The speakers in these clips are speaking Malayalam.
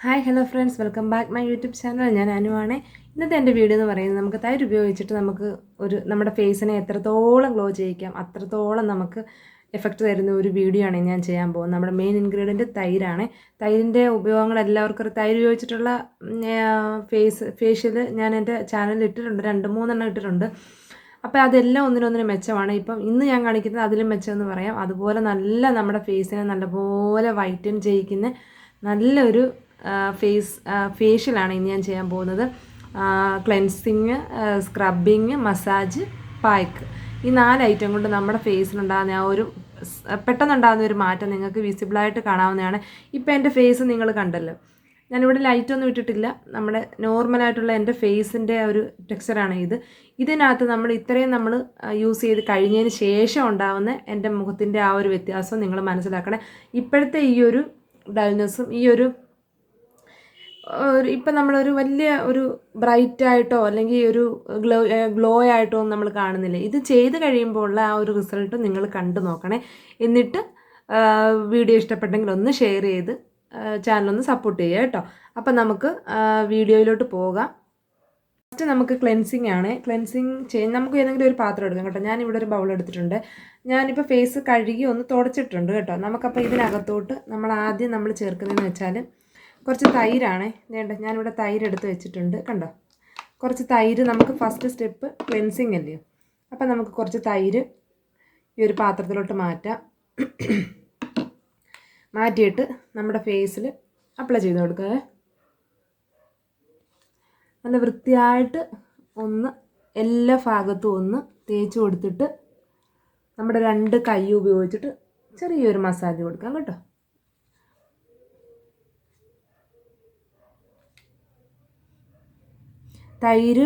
Hi hello friends, welcome back my YouTube channel. ഞാൻ അനുവാണ്. ഇന്നത്തെ എൻ്റെ വീഡിയോ എന്ന് പറയുന്നത് നമുക്ക് തൈര് ഉപയോഗിച്ചിട്ട് നമ്മുടെ ഫേസിനെ എത്രത്തോളം ഗ്ലോ ചെയ്യിക്കാം അത്രത്തോളം നമുക്ക് എഫക്റ്റ് തരുന്ന ഒരു വീഡിയോ ആണ് ഞാൻ ചെയ്യാൻ പോകുന്നത്. നമ്മുടെ മെയിൻ ഇൻഗ്രീഡിയൻറ്റ് തൈരാണ്. തൈരിൻ്റെ ഉപയോഗങ്ങൾ എല്ലാവർക്കും തൈര് ഉപയോഗിച്ചിട്ടുള്ള ഫേഷ്യൽ ഞാൻ എൻ്റെ ചാനലിൽ ഇട്ടിട്ടുണ്ട്, 2-3 ഇട്ടിട്ടുണ്ട്. അപ്പോൾ അതെല്ലാം ഒന്നിനൊന്നിനും മെച്ചമാണ്. ഇന്ന് ഞാൻ കാണിക്കുന്നത് അതിലും മെച്ചമെന്ന് പറയാം. അതുപോലെ നമ്മുടെ ഫേസിനെ നല്ലപോലെ വൈറ്റൻ ചെയ്യിക്കുന്ന നല്ലൊരു ഫേഷ്യലാണ് ഇന്ന് ഞാൻ ചെയ്യാൻ പോകുന്നത്. ക്ലെൻസിങ്, സ്ക്രബിങ്, മസാജ്, പായ്ക്ക്, ഈ 4 ഐറ്റം കൊണ്ട് നമ്മുടെ ഫേസിലുണ്ടാകുന്ന പെട്ടെന്നുണ്ടാകുന്ന ഒരു മാറ്റം നിങ്ങൾക്ക് വിസിബിളായിട്ട് കാണാവുന്നതാണ്. ഇപ്പോൾ എൻ്റെ ഫേസ് നിങ്ങൾ കണ്ടല്ലോ. ഞാനിവിടെ ലൈറ്റൊന്നും ഇട്ടിട്ടില്ല. നമ്മുടെ നോർമലായിട്ടുള്ള എൻ്റെ ഫേസിൻ്റെ ഒരു ടെക്സ്ചറാണ് ഇത്. ഇതിനകത്ത് നമ്മൾ യൂസ് ചെയ്ത് കഴിഞ്ഞതിന് ശേഷം ഉണ്ടാകുന്ന എൻ്റെ മുഖത്തിൻ്റെ ആ ഒരു വ്യത്യാസം നിങ്ങൾ മനസ്സിലാക്കണം. ഇപ്പോഴത്തെ ഈ ഒരു ഡൾനെസ്സും ഇപ്പം നമ്മളൊരു വലിയ ഒരു ബ്രൈറ്റായിട്ടോ അല്ലെങ്കിൽ ഒരു ഗ്ലോ ആയിട്ടോ ഒന്നും നമ്മൾ കാണുന്നില്ല. ഇത് ചെയ്ത് കഴിയുമ്പോൾ ഉള്ള ആ ഒരു റിസൾട്ട് നിങ്ങൾ കണ്ടു നോക്കണേ. എന്നിട്ട് വീഡിയോ ഇഷ്ടപ്പെട്ടെങ്കിൽ ഒന്ന് ഷെയർ ചെയ്ത് ചാനലൊന്ന് സപ്പോർട്ട് ചെയ്യുക കേട്ടോ. അപ്പം നമുക്ക് വീഡിയോയിലോട്ട് പോകാം. ഫസ്റ്റ് നമുക്ക് ക്ലെൻസിങ് ആണ്. നമുക്ക് ഏതെങ്കിലും ഒരു പാത്രം എടുക്കാം കേട്ടോ. ഞാനിവിടെ ഒരു ബൗൾ എടുത്തിട്ടുണ്ട്. ഞാനിപ്പോൾ ഫേസ് കഴുകി ഒന്ന് തുടച്ചിട്ടുണ്ട് കേട്ടോ. നമുക്കപ്പോൾ ഇതിനകത്തോട്ട് നമ്മൾ ചേർക്കുന്നതെന്ന് വെച്ചാൽ കുറച്ച് തൈരാണ്. ഞാനിവിടെ തൈര് എടുത്ത് വെച്ചിട്ടുണ്ട് കണ്ടോ. കുറച്ച് തൈര് നമുക്ക് ഫസ്റ്റ് സ്റ്റെപ്പ് ക്ലെൻസിങ് അല്ലയോ. അപ്പം നമുക്ക് കുറച്ച് തൈര് ഈ ഒരു പാത്രത്തിലോട്ട് മാറ്റിയിട്ട് നമ്മുടെ ഫേസിൽ അപ്ലൈ ചെയ്ത് കൊടുക്കുക. നല്ല വൃത്തിയായിട്ട് എല്ലാ ഭാഗത്തും ഒന്ന് തേച്ച് കൊടുത്തിട്ട് നമ്മുടെ 2 കൈ ഉപയോഗിച്ചിട്ട് ചെറിയൊരു മസാജ് കൊടുക്കാം കേട്ടോ. തൈര്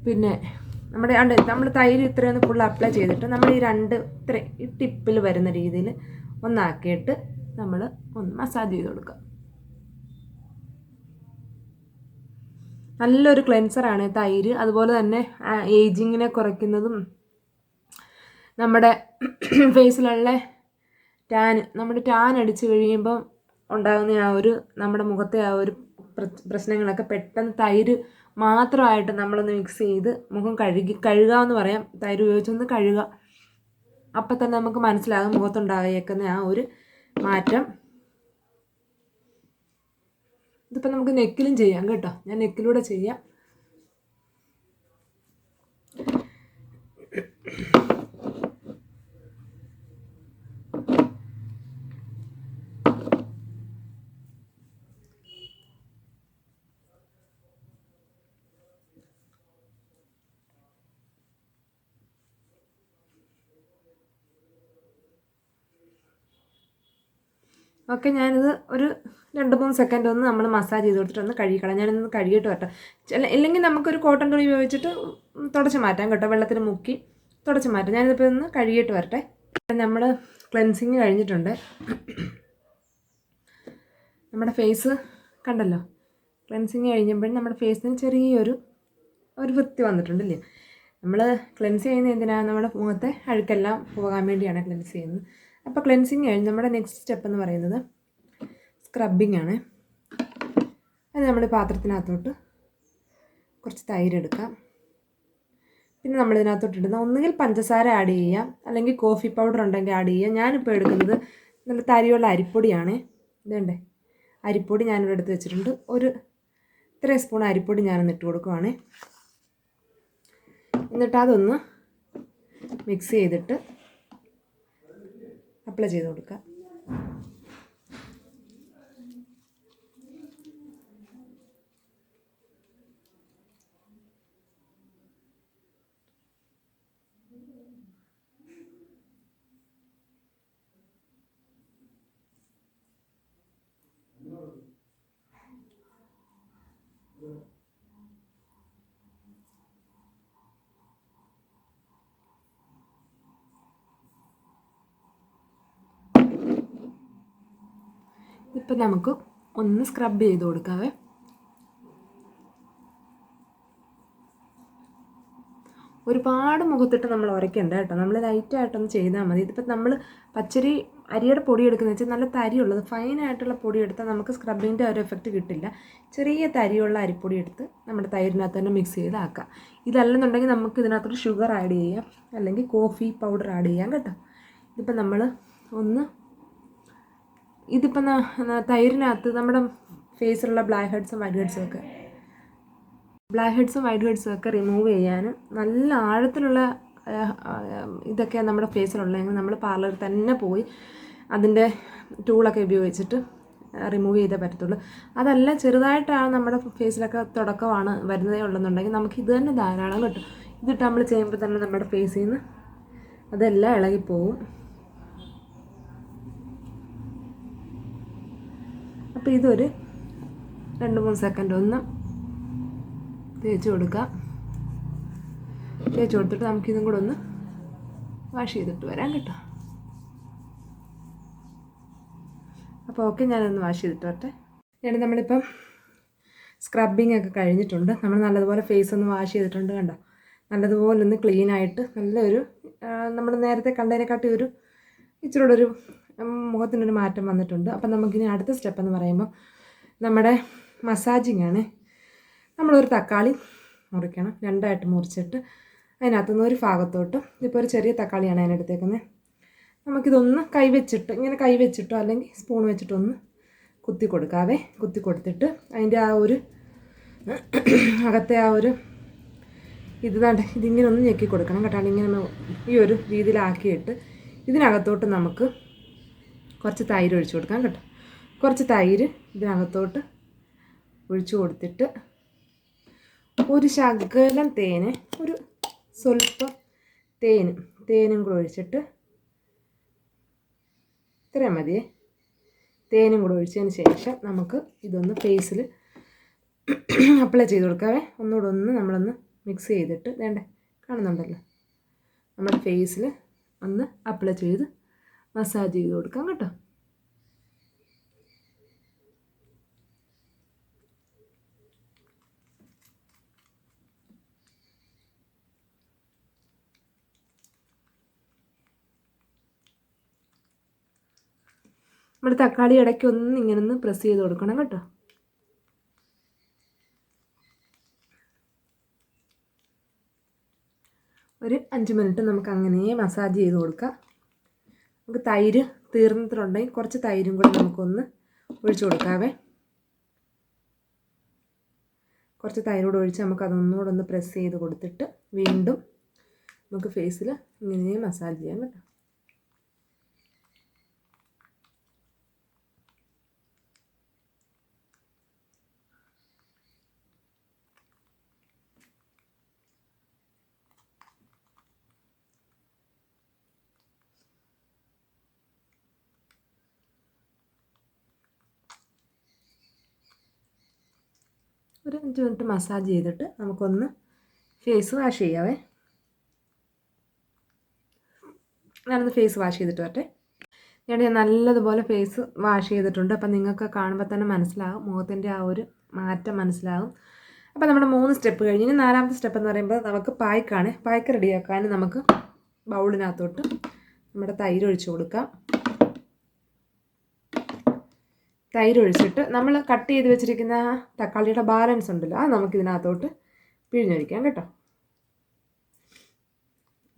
പിന്നെ നമ്മൾ തൈര് ഇത്രയൊന്ന് ഫുൾ അപ്ലൈ ചെയ്തിട്ട് നമ്മൾ ഈ ടിപ്പിൽ വരുന്ന രീതിയിൽ ഒന്നാക്കിയിട്ട് നമ്മൾ ഒന്ന് മസാജ് ചെയ്ത് കൊടുക്കുക. നല്ലൊരു ക്ലെൻസറാണ് തൈര്. അതുപോലെ തന്നെ ഏജിങ്ങിനെ കുറയ്ക്കുന്നതും നമ്മുടെ ഫേസിലുള്ള ടാൻ അടിച്ച് കഴിയുമ്പം ഉണ്ടാകുന്ന നമ്മുടെ മുഖത്തെ പ്രശ്നങ്ങളൊക്കെ പെട്ടെന്ന് തൈര് മാത്രമായിട്ട് നമ്മളൊന്ന് മിക്സ് ചെയ്ത് മുഖം കഴുകാമെന്ന് പറയാം. തൈര് ഉപയോഗിച്ചൊന്ന് കഴുകുക. അപ്പം തന്നെ നമുക്ക് മനസ്സിലാകും മുഖത്തുണ്ടായേക്കുന്ന ആ ഒരു മാറ്റം. ഇതിപ്പോൾ നമുക്ക് നെക്കിലും ചെയ്യാം കേട്ടോ. ഞാൻ നെക്കിലൂടെ ചെയ്യാം. ഓക്കെ, ഞാനിത് ഒരു 2-3 സെക്കൻഡ് ഒന്ന് നമ്മൾ മസാജ് ചെയ്ത് കൊടുത്തിട്ട് കഴുകിക്കളാം. ഞാനൊന്ന് കഴുകിയിട്ട് വരട്ടെ. ഇല്ലെങ്കിൽ നമുക്കൊരു കോട്ടൺ തുണി ഉപയോഗിച്ചിട്ട് തുടച്ച് മാറ്റാം കേട്ടോ. വെള്ളത്തിൽ മുക്കി തുടച്ച് മാറ്റാം. ഞാനിതിപ്പോൾ ഒന്ന് കഴുകിയിട്ട് വരട്ടെ. നമ്മൾ ക്ലെൻസിങ് കഴിഞ്ഞിട്ടുണ്ട്. നമ്മുടെ ഫേസ് കണ്ടല്ലോ. ക്ലെൻസിങ് കഴിഞ്ഞപ്പോഴും നമ്മുടെ ഫേസിന് ചെറിയൊരു വൃത്തി വന്നിട്ടുണ്ടല്ലേ. നമ്മൾ ക്ലെൻസ് ചെയ്യുന്നത് എന്തിനാണ്? നമ്മുടെ മുഖത്തെ അഴുക്കെല്ലാം പോകാൻ വേണ്ടിയാണ് ക്ലെൻസ് ചെയ്യുന്നത്. അപ്പോൾ ക്ലെൻസിങ് കഴിഞ്ഞ് നമ്മുടെ നെക്സ്റ്റ് സ്റ്റെപ്പ് എന്ന് പറയുന്നത് സ്ക്രബിങ് ആണ്. അത് നമ്മൾ പാത്രത്തിനകത്തോട്ട് കുറച്ച് തൈര് എടുക്കാം. പിന്നെ നമ്മളിതിനകത്തോട്ട് ഇടുന്ന ഒന്നുകിൽ പഞ്ചസാര ആഡ് ചെയ്യാം, അല്ലെങ്കിൽ കോഫി പൗഡർ ഉണ്ടെങ്കിൽ ആഡ് ചെയ്യാം. ഞാനിപ്പോൾ എടുക്കുന്നത് നല്ല തരിയുള്ള അരിപ്പൊടിയാണ്. ഇതുണ്ടേ, അരിപ്പൊടി ഞാനിവിടെ എടുത്ത് വെച്ചിട്ടുണ്ട്. ഒരു 3 സ്പൂൺ അരിപ്പൊടി ഞാനൊന്ന് ഇട്ട് കൊടുക്കുവാണ്. എന്നിട്ട് അതൊന്ന് മിക്സ് ചെയ്തിട്ട് അപ്ലൈ ചെയ്ത് കൊടുക്കുക. ഇപ്പം നമുക്ക് ഒന്ന് സ്ക്രബ് ചെയ്ത് കൊടുക്കാവേ. ഒരുപാട് മുഖത്തിട്ട് നമ്മൾ ഉരയ്ക്കണ്ട കേട്ടോ. നമ്മൾ ലൈറ്റായിട്ടൊന്ന് ചെയ്താൽ മതി. ഇതിപ്പോൾ നമ്മൾ പച്ചരി അരിയുടെ പൊടി എടുക്കുന്നത് വെച്ചാൽ നല്ല തരിയുള്ളത് ഫൈനായിട്ടുള്ള പൊടി എടുത്താൽ നമുക്ക് സ്ക്രബിൻ്റെ ഒരു എഫക്റ്റ് കിട്ടില്ല. ചെറിയ തരിയുള്ള അരിപ്പൊടി എടുത്ത് നമ്മുടെ തൈരിനകത്ത് തന്നെ മിക്സ് ചെയ്ത് ആക്കാം. ഇതല്ലെന്നുണ്ടെങ്കിൽ നമുക്ക് ഇതിനകത്തൊരു ഷുഗർ ആഡ് ചെയ്യാം, അല്ലെങ്കിൽ കോഫി പൗഡർ ആഡ് ചെയ്യാം കേട്ടോ. ഇതിപ്പോൾ നമ്മൾ ഇതിപ്പം തൈരിനകത്ത് നമ്മുടെ ഫേസിലുള്ള ബ്ലാക്ക് ഹെഡ്സും വൈറ്റ് ഹെഡ്സും ഒക്കെ റിമൂവ് ചെയ്യാനും നല്ല ആഴത്തിലുള്ള ഇതൊക്കെ നമ്മുടെ ഫേസിലുള്ളതെങ്കിൽ നമ്മൾ പാർലറിൽ തന്നെ പോയി അതിൻ്റെ ടൂളൊക്കെ ഉപയോഗിച്ചിട്ട് റിമൂവ് ചെയ്തേ പറ്റത്തുള്ളൂ. അതല്ല ചെറുതായിട്ടാണ് നമ്മുടെ ഫേസിലൊക്കെ തുടക്കമാണ് വരുന്നതേ ഉള്ളെന്നുണ്ടെങ്കിൽ നമുക്ക് ഇത് തന്നെ ധാരാളം കിട്ടും. ഇതിട്ട് നമ്മൾ ചെയ്യുമ്പോൾ തന്നെ നമ്മുടെ ഫേസിൽ നിന്ന് അതെല്ലാം ഇളകിപ്പോവും. അപ്പോൾ ഇതൊരു 2-3 സെക്കൻഡ് ഒന്ന് തേച്ച് കൊടുത്തിട്ട് നമുക്കിതും കൂടെ ഒന്ന് വാഷ് ചെയ്തിട്ട് വരാം കേട്ടോ. അപ്പോൾ ഓക്കെ, ഞാനൊന്ന് വാഷ് ചെയ്തിട്ട് വരട്ടെ. നമ്മളിപ്പം സ്ക്രബിങ് ഒക്കെ കഴിഞ്ഞിട്ടുണ്ട്. നമ്മൾ നല്ലതുപോലെ ഫേസ് ഒന്ന് വാഷ് ചെയ്തിട്ടുണ്ട് കണ്ടോ. നല്ലതുപോലെ ഒന്ന് ക്ലീനായിട്ട് നല്ലൊരു നമ്മൾ നേരത്തെ കണ്ടതിനെക്കാട്ടി ഒരു ഇച്ചിരി ഒരു മുഖത്തിനൊരു മാറ്റം വന്നിട്ടുണ്ട്. അപ്പം നമുക്കിനി അടുത്ത സ്റ്റെപ്പ് എന്ന് പറയുമ്പോൾ നമ്മുടെ മസാജിങ് ആണ്. നമ്മളൊരു തക്കാളി മുറിക്കണം, 2ആയിട്ട് മുറിച്ചിട്ട് അതിനകത്തുനിന്ന് ഒരു ഭാഗത്തോട്ട്, ഇപ്പോൾ ഒരു ചെറിയ തക്കാളിയാണ് അതിനെടുത്തേക്കുന്നത്, നമുക്കിതൊന്ന് ഇങ്ങനെ കൈവച്ചിട്ടോ അല്ലെങ്കിൽ സ്പൂൺ വെച്ചിട്ടൊന്ന് കുത്തി കൊടുത്തിട്ട് അതിൻ്റെ ആ ഒരു അകത്തെ ആ ഒരു ഇതിങ്ങനെ ഒന്ന് ഞെക്കി കൊടുക്കണം കേട്ടോ. ഇങ്ങനെ ഈ ഒരു രീതിയിലാക്കിയിട്ട് ഇതിനകത്തോട്ട് നമുക്ക് കുറച്ച് തൈര് ഒഴിച്ചു കൊടുക്കാം കേട്ടോ. കുറച്ച് തൈര് ഇതിനകത്തോട്ട് ഒഴിച്ചു കൊടുത്തിട്ട് ഒരു ശകലം തേന്, ഒരു സ്വല്പം തേനും കൂടെ ഒഴിച്ചിട്ട്, ഇത്രയും മതിയേ, തേനും കൂടെ ഒഴിച്ചതിന് ശേഷം നമുക്ക് ഇതൊന്ന് ഫേസിൽ അപ്ലൈ ചെയ്ത് കൊടുക്കാവേ. ഒന്നുകൂടെ നമ്മളൊന്ന് മിക്സ് ചെയ്തിട്ട് കാണുന്നുണ്ടല്ലോ, നമ്മുടെ ഫേസിൽ ഒന്ന് അപ്ലൈ ചെയ്ത് മസാജ് ചെയ്ത് കൊടുക്കാം കേട്ടോ. നമ്മുടെ തക്കാളി ഇടയ്ക്ക് ഇങ്ങനെ ഒന്ന് പ്രസ് ചെയ്ത് കൊടുക്കണം കേട്ടോ. ഒരു 5 മിനിറ്റ് നമുക്ക് അങ്ങനെ മസാജ് ചെയ്ത് കൊടുക്കാം. നമുക്ക് തൈര് തീർന്നിട്ടുണ്ടെങ്കിൽ കുറച്ച് തൈരും കൂടെ നമുക്കൊന്ന് ഒഴിച്ചു കൊടുക്കാവേ. കുറച്ച് തൈരോട് ഒഴിച്ച് നമുക്ക് അതൊന്നുകൂടെ ഒന്ന് പ്രസ് ചെയ്ത് കൊടുത്തിട്ട് വീണ്ടും നമുക്ക് ഫേസിൽ ഇങ്ങനെ മസാജ് ചെയ്യാം കേട്ടോ. ഒരു 5 മിനിറ്റ് മസാജ് ചെയ്തിട്ട് നമുക്കൊന്ന് ഫേസ് വാഷ് ചെയ്യാവേ. ഞാനൊന്ന് ഫേസ് വാഷ് ചെയ്തിട്ട് വരട്ടെ. ഞാൻ നല്ലതുപോലെ ഫേസ് വാഷ് ചെയ്തിട്ടുണ്ട്. അപ്പം നിങ്ങൾക്ക് കാണുമ്പോൾ തന്നെ മനസ്സിലാകും, മുഖത്തിൻ്റെ ആ ഒരു മാറ്റം മനസ്സിലാകും. അപ്പോൾ നമ്മുടെ 3 സ്റ്റെപ്പ് കഴിഞ്ഞ് ഇനി 4ാമത്തെ സ്റ്റെപ്പ് എന്ന് പറയുമ്പോൾ നമുക്ക് പായ്ക്ക് റെഡിയാക്കാൻ നമുക്ക് ബൗളിനകത്തോട്ട് നമ്മുടെ തൈര് ഒഴിച്ച് കൊടുക്കാം. തൈര് ഒഴിച്ചിട്ട് നമ്മൾ കട്ട് ചെയ്ത് വെച്ചിരിക്കുന്ന തക്കാളിയുടെ ബാലൻസ് ഉണ്ടല്ലോ, അത് നമുക്കിതിനകത്തോട്ട് പിഴിഞ്ഞൊഴിക്കാം കേട്ടോ.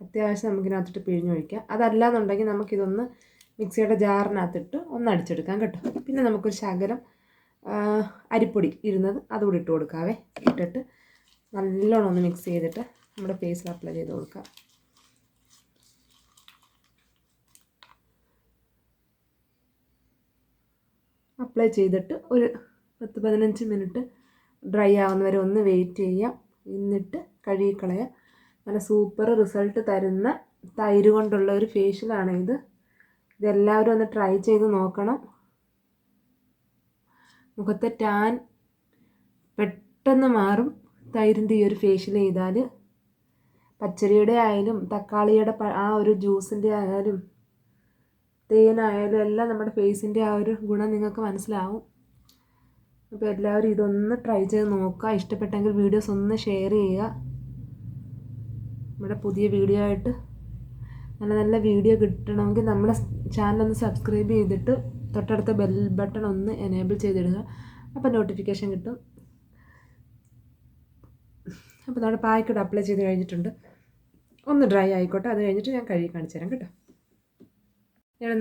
അത്യാവശ്യം നമുക്കിതിനകത്തോട്ട് പിഴിഞ്ഞൊഴിക്കാം. അതല്ലാന്നുണ്ടെങ്കിൽ നമുക്കിതൊന്ന് മിക്സിയുടെ ജാറിനകത്തിട്ട് ഒന്ന് അടിച്ചെടുക്കാം കേട്ടോ. പിന്നെ നമുക്കൊരു ശകലം അരിപ്പൊടി ഇരുന്നത് അതുകൂടി ഇട്ട് കൊടുക്കാവേ. ഇട്ടിട്ട് നല്ലോണം ഒന്ന് മിക്സ് ചെയ്തിട്ട് നമ്മുടെ ഫേസിൽ അപ്ലൈ ചെയ്ത് കൊടുക്കാം. അപ്ലൈ ചെയ്തിട്ട് ഒരു 10-15 മിനിറ്റ് ഡ്രൈ ആവുന്നവരെ ഒന്ന് വെയിറ്റ് ചെയ്യാം. എന്നിട്ട് കഴുകിക്കളയാം. നല്ല സൂപ്പർ റിസൾട്ട് തരുന്ന തൈര് കൊണ്ടുള്ള ഒരു ഫേഷ്യലാണ് ഇത്. ഇതെല്ലാവരും ഒന്ന് ട്രൈ ചെയ്ത് നോക്കണം. മുഖത്തെ ടാൻ പെട്ടെന്ന് മാറും തൈരിൻ്റെ ഈ ഒരു ഫേഷ്യൽ ചെയ്താൽ. പച്ചരിയുടെ ആയാലും തക്കാളിയുടെ ആ ഒരു ജ്യൂസിൻ്റെ ആയാലും തേനായാലും എല്ലാം നമ്മുടെ ഫേസിൻ്റെ ആ ഒരു ഗുണം നിങ്ങൾക്ക് മനസ്സിലാവും. അപ്പോൾ എല്ലാവരും ഇതൊന്ന് ട്രൈ ചെയ്ത് നോക്കുക. ഇഷ്ടപ്പെട്ടെങ്കിൽ വീഡിയോസ് ഒന്ന് ഷെയർ ചെയ്യുക. നമ്മുടെ പുതിയ വീഡിയോ ആയിട്ട് നല്ല നല്ല വീഡിയോ കിട്ടണമെങ്കിൽ നമ്മുടെ ചാനലൊന്ന് സബ്സ്ക്രൈബ് ചെയ്തിട്ട് തൊട്ടടുത്ത ബെൽ ബട്ടൺ ഒന്ന് എനേബിൾ ചെയ്തിടുക. അപ്പോൾ നോട്ടിഫിക്കേഷൻ കിട്ടും. അപ്പോൾ നമ്മുടെ പായ്ക്കൂടെ അപ്ലൈ ചെയ്ത് കഴിഞ്ഞിട്ടുണ്ട്. ഒന്ന് ഡ്രൈ ആയിക്കോട്ടെ, അത് കഴിഞ്ഞിട്ട് ഞാൻ കഴുകി കാണിച്ചു തരാം കേട്ടോ.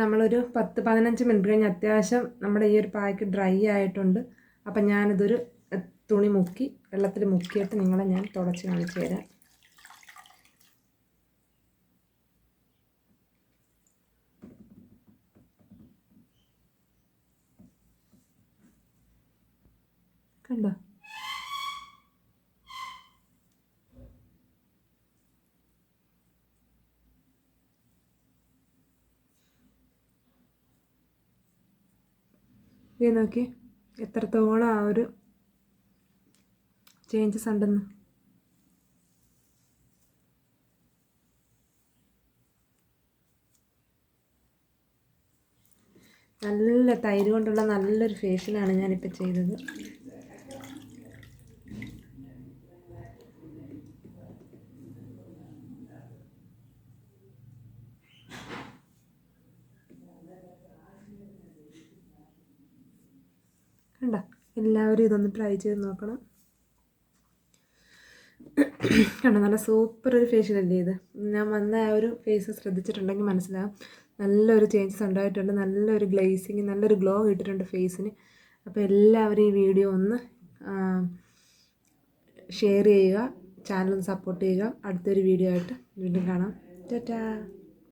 നമ്മളൊരു 10-15 മിനിറ്റ് കഴിഞ്ഞ് അത്യാവശ്യം നമ്മുടെ ഈ ഒരു പായ്ക്ക് ഡ്രൈ ആയിട്ടുണ്ട്. അപ്പം ഞാനിതൊരു തുണി മുക്കി വെള്ളത്തിൽ മുക്കിയിട്ട് നിങ്ങളെ ഞാൻ തുടച്ച് കാണിച്ചു തരാം. കണ്ടോ? ഇത് നോക്കി എത്രത്തോളം ആ ഒരു ചേഞ്ചസ് ഉണ്ടെന്ന്. നല്ല തൈര് കൊണ്ടുള്ള നല്ലൊരു ഫേഷ്യലാണ് ഞാനിപ്പോൾ ചെയ്തത്. കണ്ട, എല്ലാവരും ഇതൊന്ന് ട്രൈ ചെയ്ത് നോക്കണം. കണ്ടോ, നല്ല സൂപ്പർ ഒരു ഫേഷ്യലല്ലേ ഇത്. ഞാൻ വന്ന ആ ഒരു ഫേസ് ശ്രദ്ധിച്ചിട്ടുണ്ടെങ്കിൽ മനസ്സിലാവും നല്ലൊരു ചേഞ്ചസ് ഉണ്ടായിട്ടുണ്ട്. നല്ലൊരു ഗ്ലേസിങ്, നല്ലൊരു ഗ്ലോ കിട്ടിയിട്ടുണ്ട് ഫേസിന്. അപ്പോൾ എല്ലാവരും ഈ വീഡിയോ ഒന്ന് ഷെയർ ചെയ്യുക, ചാനൽ ഒന്ന് സപ്പോർട്ട് ചെയ്യുക. അടുത്തൊരു വീഡിയോ ആയിട്ട് വീണ്ടും കാണാം. ടാറ്റാ.